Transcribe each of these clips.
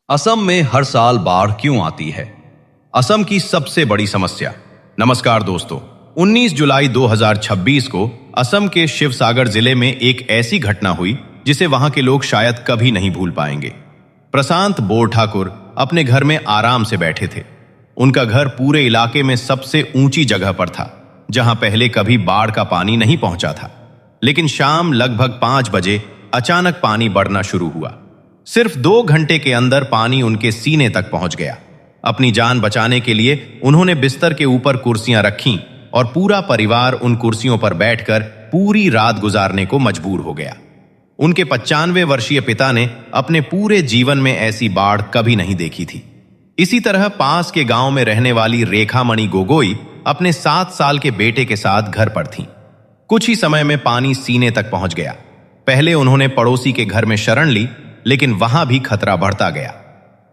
असम में हर साल बाढ़ क्यों आती है? असम की सबसे बड़ी समस्या। नमस्कार दोस्तों, 19 जुलाई 2026 को असम के शिवसागर जिले में एक ऐसी घटना हुई जिसे वहां के लोग शायद कभी नहीं भूल पाएंगे। प्रशांत बोरठाकुर अपने घर में आराम से बैठे थे। उनका घर पूरे इलाके में सबसे ऊंची जगह पर था, जहां पहले कभी बाढ़ का पानी नहीं पहुंचा था। लेकिन शाम लगभग 5 बजे अचानक पानी बढ़ना शुरू हुआ। सिर्फ 2 घंटे के अंदर पानी उनके सीने तक पहुंच गया। अपनी जान बचाने के लिए उन्होंने बिस्तर के ऊपर कुर्सियां रखीं और पूरा परिवार उन कुर्सियों पर बैठकर पूरी रात गुजारने को मजबूर हो गया। उनके 95 वर्षीय पिता ने अपने पूरे जीवन में ऐसी बाढ़ कभी नहीं देखी थी। इसी तरह पास के गांव में रहने वाली रेखामणि गोगोई अपने 7 साल के बेटे के साथ घर पर थीं। कुछ ही समय में पानी सीने तक पहुंच गया। पहले उन्होंने पड़ोसी के घर में शरण ली, लेकिन वहां भी खतरा बढ़ता गया।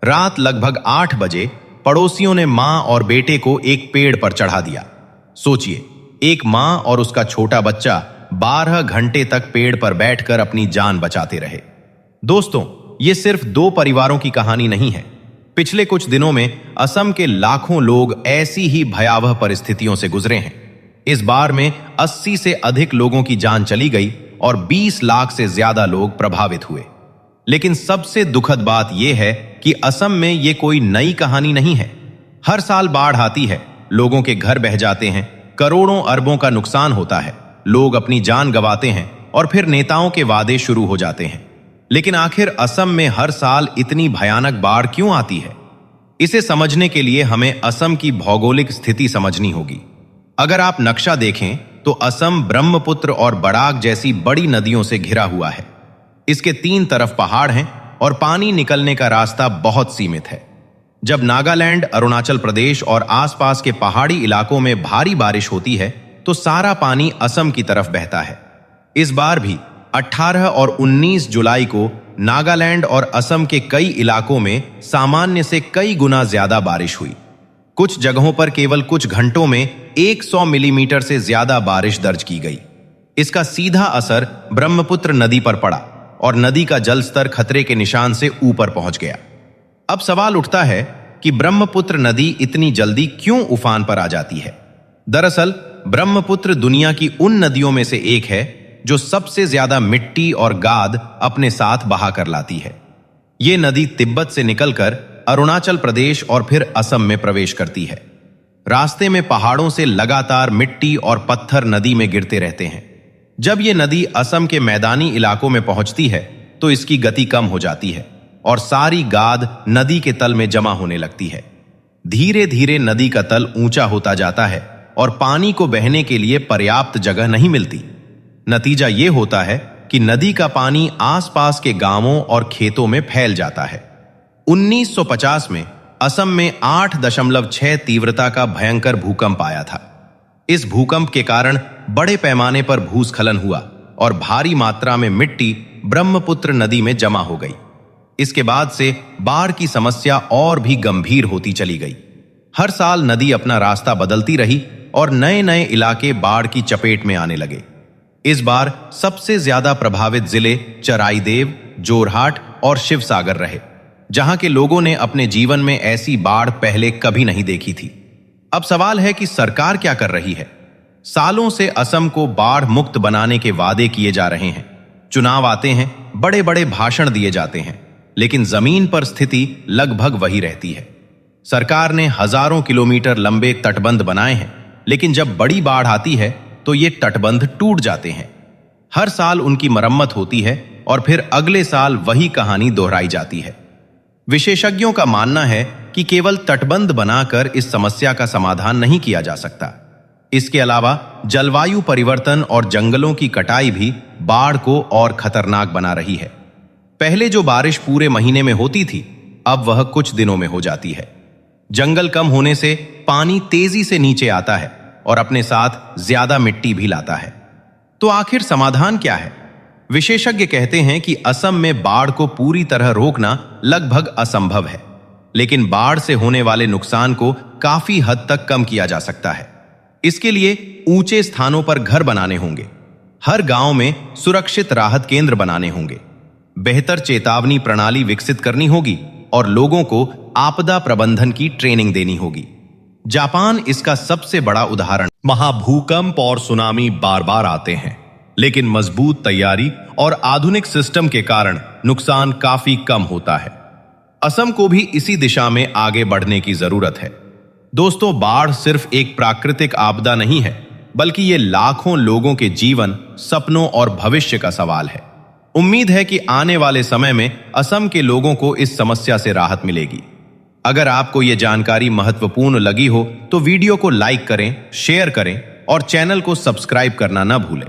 रात लगभग 8 बजे पड़ोसियों ने मां और बेटे को एक पेड़ पर चढ़ा दिया। सोचिए, एक मां और उसका छोटा बच्चा 12 घंटे तक पेड़ पर बैठकर अपनी जान बचाते रहे। दोस्तों, ये सिर्फ 2 परिवारों की कहानी नहीं है। पिछले कुछ दिनों में असम के लाखों लोग ऐसी ही भयावह परिस्थितियों से गुजरे हैं। इस बार में 80 से अधिक लोगों की जान चली गई और 20 लाख से ज्यादा लोग प्रभावित हुए। लेकिन सबसे दुखद बात यह है कि असम में यह कोई नई कहानी नहीं है। हर साल बाढ़ आती है, लोगों के घर बह जाते हैं, करोड़ों अरबों का नुकसान होता है, लोग अपनी जान गंवाते हैं और फिर नेताओं के वादे शुरू हो जाते हैं। लेकिन आखिर असम में हर साल इतनी भयानक बाढ़ क्यों आती है? इसे समझने के लिए हमें असम की भौगोलिक स्थिति समझनी होगी। अगर आप नक्शा देखें तो असम ब्रह्मपुत्र और बराक जैसी बड़ी नदियों से घिरा हुआ है। इसके 3 तरफ पहाड़ हैं और पानी निकलने का रास्ता बहुत सीमित है। जब नागालैंड, अरुणाचल प्रदेश और आसपास के पहाड़ी इलाकों में भारी बारिश होती है तो सारा पानी असम की तरफ बहता है। इस बार भी 18 और 19 जुलाई को नागालैंड और असम के कई इलाकों में सामान्य से कई गुना ज्यादा बारिश हुई। कुछ जगहों पर केवल कुछ घंटों में 100 मिलीमीटर से ज्यादा बारिश दर्ज की गई। इसका सीधा असर ब्रह्मपुत्र नदी पर पड़ा और नदी का जलस्तर खतरे के निशान से ऊपर पहुंच गया। अब सवाल उठता है कि ब्रह्मपुत्र नदी इतनी जल्दी क्यों उफान पर आ जाती है? दरअसल ब्रह्मपुत्र दुनिया की उन नदियों में से एक है जो सबसे ज्यादा मिट्टी और गाद अपने साथ बहा कर लाती है। ये नदी तिब्बत से निकलकर अरुणाचल प्रदेश और फिर असम में प्रवेश करती है। रास्ते में पहाड़ों से लगातार मिट्टी और पत्थर नदी में गिरते रहते हैं। जब ये नदी असम के मैदानी इलाकों में पहुंचती है तो इसकी गति कम हो जाती है और सारी गाद नदी के तल में जमा होने लगती है। धीरे धीरे नदी का तल ऊंचा होता जाता है और पानी को बहने के लिए पर्याप्त जगह नहीं मिलती। नतीजा ये होता है कि नदी का पानी आसपास के गांवों और खेतों में फैल जाता है। 1950 में असम में 8.6 तीव्रता का भयंकर भूकंप आया था। इस भूकंप के कारण बड़े पैमाने पर भूस्खलन हुआ और भारी मात्रा में मिट्टी ब्रह्मपुत्र नदी में जमा हो गई। इसके बाद से बाढ़ की समस्या और भी गंभीर होती चली गई। हर साल नदी अपना रास्ता बदलती रही और नए नए इलाके बाढ़ की चपेट में आने लगे। इस बार सबसे ज्यादा प्रभावित जिले चराईदेव, जोरहाट और शिवसागर रहे, जहां के लोगों ने अपने जीवन में ऐसी बाढ़ पहले कभी नहीं देखी थी। अब सवाल है कि सरकार क्या कर रही है? सालों से असम को बाढ़ मुक्त बनाने के वादे किए जा रहे हैं। चुनाव आते हैं, बड़े बड़े भाषण दिए जाते हैं, लेकिन जमीन पर स्थिति लगभग वही रहती है। सरकार ने हजारों किलोमीटर लंबे तटबंध बनाए हैं, लेकिन जब बड़ी बाढ़ आती है तो ये तटबंध टूट जाते हैं। हर साल उनकी मरम्मत होती है और फिर अगले साल वही कहानी दोहराई जाती है। विशेषज्ञों का मानना है कि केवल तटबंध बनाकर इस समस्या का समाधान नहीं किया जा सकता। इसके अलावा जलवायु परिवर्तन और जंगलों की कटाई भी बाढ़ को और खतरनाक बना रही है। पहले जो बारिश पूरे महीने में होती थी, अब वह कुछ दिनों में हो जाती है। जंगल कम होने से पानी तेजी से नीचे आता है और अपने साथ ज्यादा मिट्टी भी लाता है। तो आखिर समाधान क्या है? विशेषज्ञ कहते हैं कि असम में बाढ़ को पूरी तरह रोकना लगभग असंभव है, लेकिन बाढ़ से होने वाले नुकसान को काफी हद तक कम किया जा सकता है। इसके लिए ऊंचे स्थानों पर घर बनाने होंगे, हर गांव में सुरक्षित राहत केंद्र बनाने होंगे, बेहतर चेतावनी प्रणाली विकसित करनी होगी और लोगों को आपदा प्रबंधन की ट्रेनिंग देनी होगी। जापान इसका सबसे बड़ा उदाहरण। महाभूकंप और सुनामी बार बार आते हैं, लेकिन मजबूत तैयारी और आधुनिक सिस्टम के कारण नुकसान काफी कम होता है। असम को भी इसी दिशा में आगे बढ़ने की जरूरत है। दोस्तों, बाढ़ सिर्फ एक प्राकृतिक आपदा नहीं है, बल्कि ये लाखों लोगों के जीवन, सपनों और भविष्य का सवाल है। उम्मीद है कि आने वाले समय में असम के लोगों को इस समस्या से राहत मिलेगी। अगर आपको ये जानकारी महत्वपूर्ण लगी हो तो वीडियो को लाइक करें, शेयर करें और चैनल को सब्सक्राइब करना न भूलें।